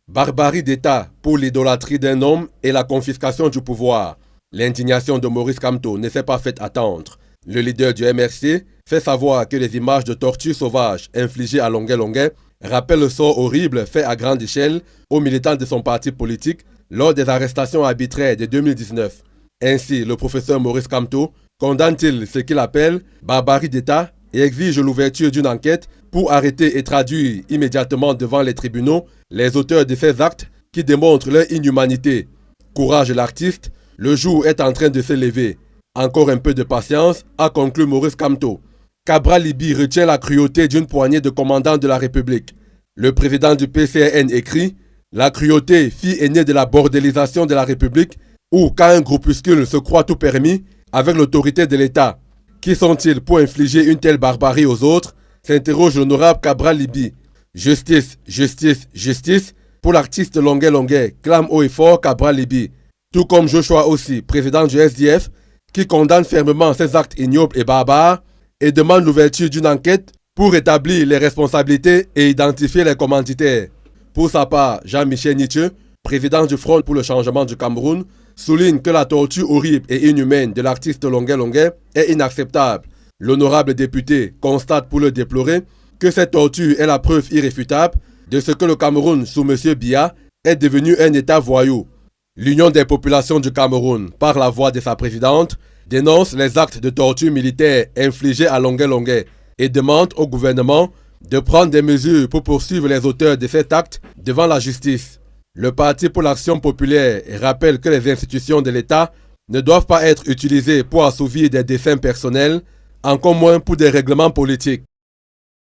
Barbarie d'État pour l'idolâtrie d'un homme et la confiscation du pouvoir. L'indignation de Maurice Kamto ne s'est pas fait attendre. Le leader du MRC fait savoir que les images de tortures sauvages infligées à Longué Longué rappellent le sort horrible fait à grande échelle aux militants de son parti politique lors des arrestations arbitraires de 2019. Ainsi, le professeur Maurice Kamto condamne-t-il ce qu'il appelle barbarie d'État et exige l'ouverture d'une enquête pour arrêter et traduire immédiatement devant les tribunaux les auteurs de ces actes qui démontrent leur inhumanité. Courage l'artiste, le jour est en train de se lever. Encore un peu de patience, a conclu Maurice Kamto. Cabral Liby retient la cruauté d'une poignée de commandants de la République. Le président du PCRN écrit « La cruauté, fille aînée de la bordélisation de la République, où quand un groupuscule se croit tout permis avec l'autorité de l'État. Qui sont-ils pour infliger une telle barbarie aux autres ?» s'interroge l'honorable Cabral Liby. Justice, justice, justice pour l'artiste Longué Longué, clame haut et fort Cabral Liby. Tout comme Joshua aussi, président du SDF, qui condamne fermement ces actes ignobles et barbares et demande l'ouverture d'une enquête pour établir les responsabilités et identifier les commanditaires. Pour sa part, Jean-Michel Nietzsche, président du Front pour le changement du Cameroun, souligne que la torture horrible et inhumaine de l'artiste Longué Longué est inacceptable. L'honorable député constate pour le déplorer que cette torture est la preuve irréfutable de ce que le Cameroun sous M. Biya est devenu un État voyou. L'Union des populations du Cameroun, par la voix de sa présidente, dénonce les actes de torture militaire infligés à Longué Longué et demande au gouvernement de prendre des mesures pour poursuivre les auteurs de cet acte devant la justice. Le Parti pour l'Action populaire rappelle que les institutions de l'État ne doivent pas être utilisées pour assouvir des desseins personnels, encore moins pour des règlements politiques.